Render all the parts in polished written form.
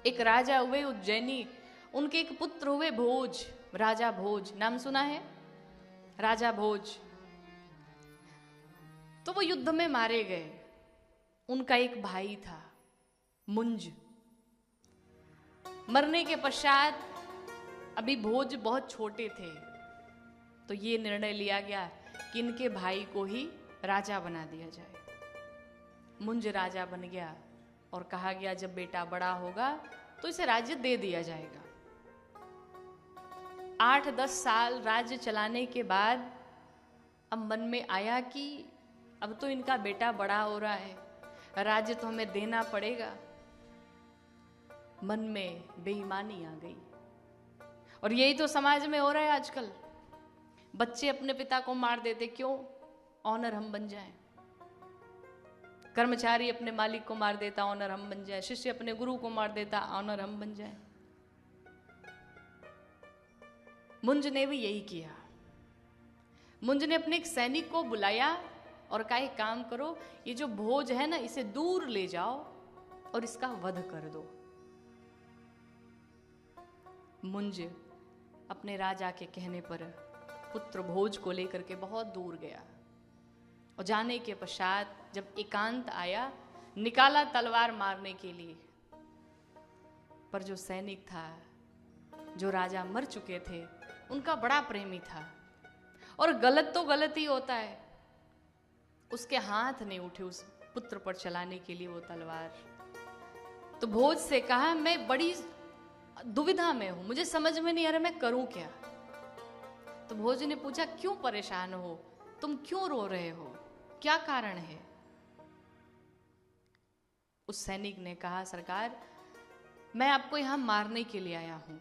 एक राजा हुए उज्जैनी, उनके एक पुत्र हुए भोज, राजा भोज। नाम सुना है? राजा भोज। तो वो युद्ध में मारे गए। उनका एक भाई था मुंज। मरने के पश्चात अभी भोज बहुत छोटे थे, तो ये निर्णय लिया गया कि इनके भाई को ही राजा बना दिया जाए। मुंज राजा बन गया और कहा गया जब बेटा बड़ा होगा तो इसे राज्य दे दिया जाएगा। 8-10 साल राज्य चलाने के बाद अब मन में आया कि अब तो इनका बेटा बड़ा हो रहा है, राज्य तो हमें देना पड़ेगा। मन में बेईमानी आ गई। और यही तो समाज में हो रहा है आजकल। बच्चे अपने पिता को मार देते, क्यों? ऑनर हम बन जाएं। कर्मचारी अपने मालिक को मार देता, ऑनर हम बन जाए। शिष्य अपने गुरु को मार देता, ऑनर हम बन जाए। मुंज ने भी यही किया। मुंज ने अपने एक सैनिक को बुलाया और कहा एक काम करो, ये जो भोज है ना, इसे दूर ले जाओ और इसका वध कर दो। मुंज अपने राजा के कहने पर पुत्र भोज को लेकर के बहुत दूर गया और जाने के पश्चात जब एकांत आया, निकाला तलवार मारने के लिए। पर जो सैनिक था, जो राजा मर चुके थे, उनका बड़ा प्रेमी था और गलत तो गलत ही होता है। उसके हाथ नहीं उठे उस पुत्र पर चलाने के लिए वो तलवार। तो भोज से कहा मैं बड़ी दुविधा में हूं, मुझे समझ में नहीं आ रहा मैं करूं क्या। तो भोज ने पूछा क्यों परेशान हो, तुम क्यों रो रहे हो, क्या कारण है? उस सैनिक ने कहा सरकार, मैं आपको यहां मारने के लिए आया हूं।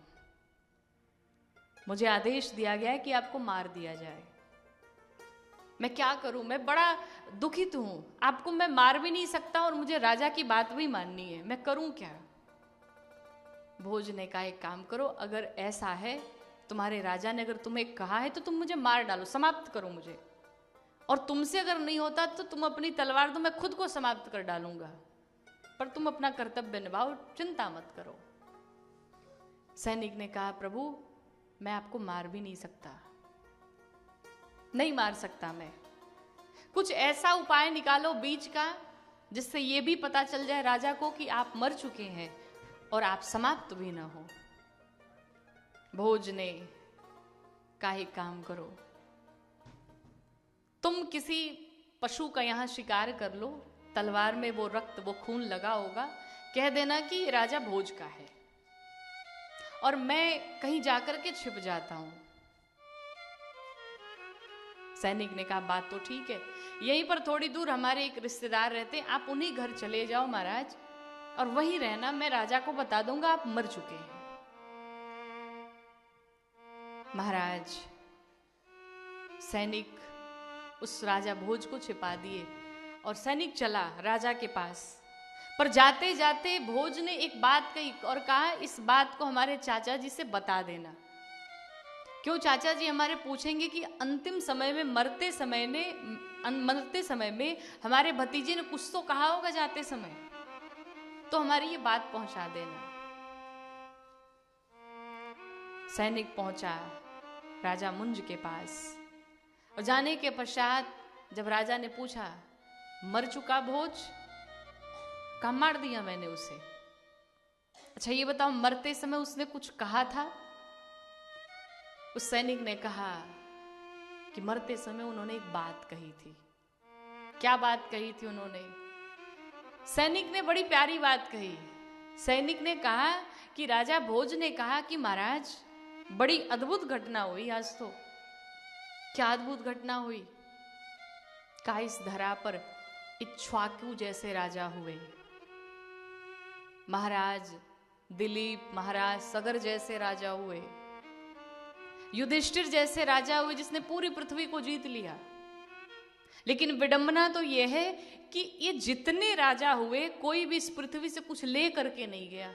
मुझे आदेश दिया गया है कि आपको मार दिया जाए। मैं क्या करूं, मैं बड़ा दुखित हूं। आपको मैं मार भी नहीं सकता और मुझे राजा की बात भी माननी है, मैं करूं क्या? भोज ने कहा एक काम करो, अगर ऐसा है, तुम्हारे राजा ने अगर तुम्हें कहा है तो तुम मुझे मार डालो, समाप्त करो मुझे। और तुमसे अगर नहीं होता तो तुम अपनी तलवार दो, मैं खुद को समाप्त कर डालूंगा। पर तुम अपना कर्तव्य निभाओ, चिंता मत करो। सैनिक ने कहा प्रभु, मैं आपको मार भी नहीं सकता, नहीं मार सकता मैं। कुछ ऐसा उपाय निकालो बीच का जिससे ये भी पता चल जाए राजा को कि आप मर चुके हैं और आप समाप्त भी ना हो। भोज ने कहा एक काम करो, तुम किसी पशु का यहां शिकार कर लो, तलवार में वो रक्त वो खून लगा होगा, कह देना कि राजा भोज का है और मैं कहीं जाकर के छिप जाता हूं। सैनिक ने कहा बात तो ठीक है, यहीं पर थोड़ी दूर हमारे एक रिश्तेदार रहते, आप उन्हीं घर चले जाओ महाराज और वहीं रहना, मैं राजा को बता दूंगा आप मर चुके हैं। महाराज सैनिक उस राजा भोज को छिपा दिए और सैनिक चला राजा के पास। पर जाते जाते भोज ने एक बात कही और कहा इस बात को हमारे चाचा जी से बता देना। क्यों? चाचा जी हमारे पूछेंगे कि अंतिम समय में मरते समय में हमारे भतीजे ने कुछ तो कहा होगा जाते समय, तो हमारी ये बात पहुंचा देना। सैनिक पहुंचा राजा मुंज के पास और जाने के पश्चात जब राजा ने पूछा मर चुका भोज? कहा मार दिया मैंने उसे। अच्छा ये बताओ मरते समय उसने कुछ कहा था? उस सैनिक ने कहा कि मरते समय उन्होंने एक बात कही थी। क्या बात कही थी उन्होंने? सैनिक ने बड़ी प्यारी बात कही। सैनिक ने कहा कि राजा भोज ने कहा कि महाराज बड़ी अद्भुत घटना हुई आज तो। क्या अद्भुत घटना हुई? कहा इस धरा पर इक्ष्वाकु जैसे राजा हुए, महाराज दिलीप, महाराज सगर जैसे राजा हुए, युधिष्ठिर जैसे राजा हुए जिसने पूरी पृथ्वी को जीत लिया। लेकिन विडंबना तो यह है कि ये जितने राजा हुए कोई भी इस पृथ्वी से कुछ ले करके नहीं गया,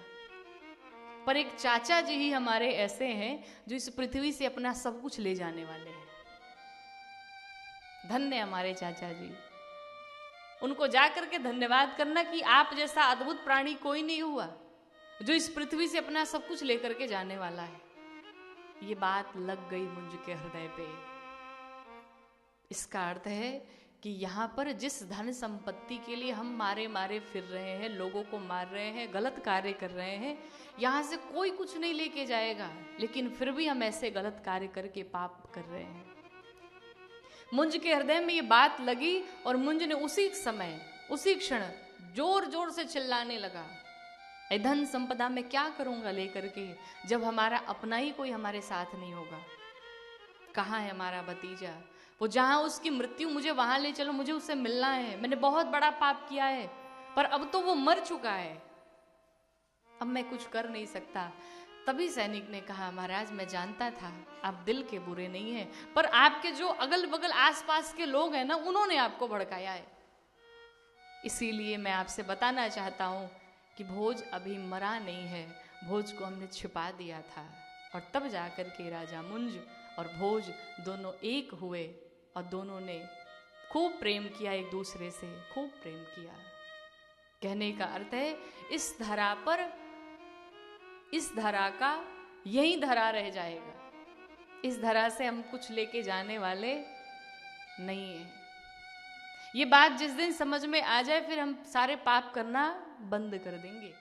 पर एक चाचा जी ही हमारे ऐसे हैं जो इस पृथ्वी से अपना सब कुछ ले जाने वाले हैं। धन्य हमारे चाचा जी, उनको जाकर के धन्यवाद करना कि आप जैसा अद्भुत प्राणी कोई नहीं हुआ। जो इस पृथ्वी से अपना सब कुछ लेकर के जाने वाला है। ये बात लग गई मुंज के हृदय पे। इसका अर्थ है कि यहाँ पर जिस धन संपत्ति के लिए हम मारे मारे फिर रहे हैं, लोगों को मार रहे हैं, गलत कार्य कर रहे हैं, यहाँ से कोई कुछ नहीं लेके जाएगा, लेकिन फिर भी हम ऐसे गलत कार्य करके पाप कर रहे हैं। मुंज के हृदय में ये बात लगी और मुंज ने उसी समय, उसी क्षण जोर जोर से चिल्लाने लगा, ए धन संपदा में क्या करूंगा लेकर के, जब हमारा अपना ही कोई हमारे साथ नहीं होगा। कहाँ है हमारा भतीजा? वो जहां उसकी मृत्यु, मुझे वहां ले चलो, मुझे उससे मिलना है। मैंने बहुत बड़ा पाप किया है, पर अब तो वो मर चुका है, अब मैं कुछ कर नहीं सकता। तभी सैनिक ने कहा, महाराज मैं जानता था आप दिल के बुरे नहीं हैं, पर आपके जो अगल बगल आसपास के लोग हैं ना, उन्होंने आपको भड़काया है। इसीलिए मैं आपसे बताना चाहता हूं कि भोज अभी मरा नहीं है, भोज को हमने छिपा दिया था। और तब जाकर के राजा मुंज और भोज दोनों एक हुए और दोनों ने खूब प्रेम किया, एक दूसरे से खूब प्रेम किया। कहने का अर्थ है इस धरा पर, इस धरा का यही धरा रह जाएगा, इस धरा से हम कुछ लेके जाने वाले नहीं है। ये बात जिस दिन समझ में आ जाए, फिर हम सारे पाप करना बंद कर देंगे।